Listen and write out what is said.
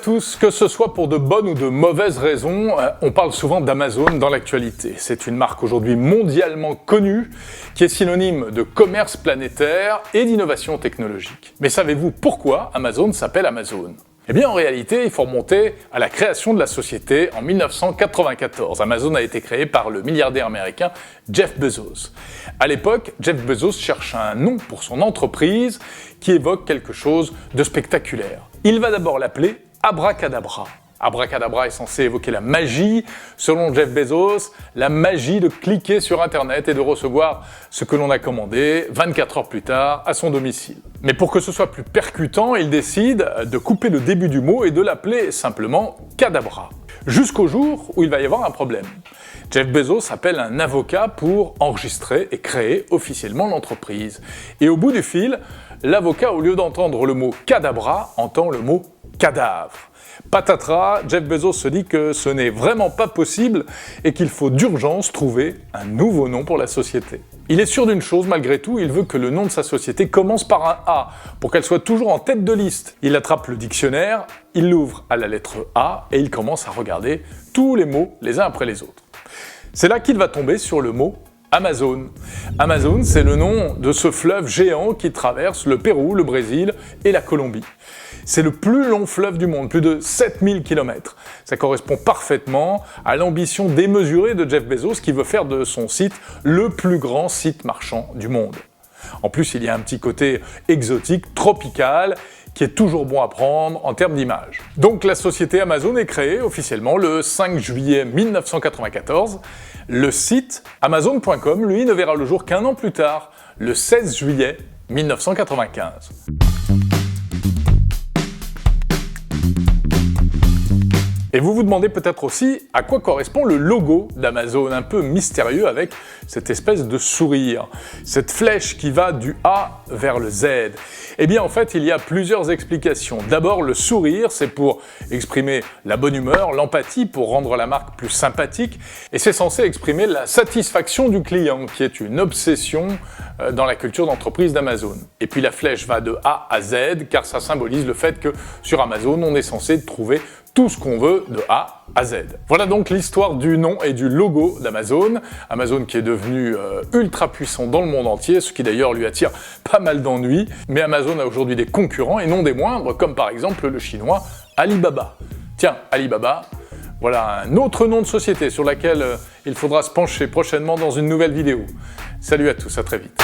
tous, que ce soit pour de bonnes ou de mauvaises raisons, on parle souvent d'Amazon dans l'actualité. C'est une marque aujourd'hui mondialement connue, qui est synonyme de commerce planétaire et d'innovation technologique. Mais savez-vous pourquoi Amazon s'appelle Amazon ? Eh bien, en réalité, il faut remonter à la création de la société en 1994. Amazon a été créé par le milliardaire américain Jeff Bezos. À l'époque, Jeff Bezos cherche un nom pour son entreprise qui évoque quelque chose de spectaculaire. Il va d'abord l'appeler Abracadabra. Abracadabra est censé évoquer la magie, selon Jeff Bezos, la magie de cliquer sur Internet et de recevoir ce que l'on a commandé 24 heures plus tard à son domicile. Mais pour que ce soit plus percutant, il décide de couper le début du mot et de l'appeler simplement Cadabra. Jusqu'au jour où il va y avoir un problème. Jeff Bezos appelle un avocat pour enregistrer et créer officiellement l'entreprise. Et au bout du fil, l'avocat, au lieu d'entendre le mot Cadabra, entend le mot cadavre. Patatras, Jeff Bezos se dit que ce n'est vraiment pas possible et qu'il faut d'urgence trouver un nouveau nom pour la société. Il est sûr d'une chose malgré tout, il veut que le nom de sa société commence par un A, pour qu'elle soit toujours en tête de liste. Il attrape le dictionnaire, il l'ouvre à la lettre A et il commence à regarder tous les mots les uns après les autres. C'est là qu'il va tomber sur le mot Amazon. Amazon, c'est le nom de ce fleuve géant qui traverse le Pérou, le Brésil et la Colombie. C'est le plus long fleuve du monde, plus de 7000 km. Ça correspond parfaitement à l'ambition démesurée de Jeff Bezos qui veut faire de son site le plus grand site marchand du monde. En plus, il y a un petit côté exotique, tropical, qui est toujours bon à prendre en termes d'image. Donc la société Amazon est créée officiellement le 5 juillet 1994. Le site Amazon.com, lui, ne verra le jour qu'un an plus tard, le 16 juillet 1995. Et vous vous demandez peut-être aussi à quoi correspond le logo d'Amazon, un peu mystérieux avec cette espèce de sourire, cette flèche qui va du A vers le Z. Eh bien en fait, il y a plusieurs explications. D'abord, le sourire, c'est pour exprimer la bonne humeur, l'empathie, pour rendre la marque plus sympathique, et c'est censé exprimer la satisfaction du client, qui est une obsession dans la culture d'entreprise d'Amazon. Et puis la flèche va de A à Z, car ça symbolise le fait que sur Amazon, on est censé trouver tout ce qu'on veut de A à Z. Voilà donc l'histoire du nom et du logo d'Amazon. Amazon qui est devenu ultra puissant dans le monde entier, ce qui d'ailleurs lui attire pas mal d'ennuis. Mais Amazon a aujourd'hui des concurrents et non des moindres, comme par exemple le chinois Alibaba. Tiens, Alibaba, voilà un autre nom de société sur laquelle il faudra se pencher prochainement dans une nouvelle vidéo. Salut à tous, à très vite.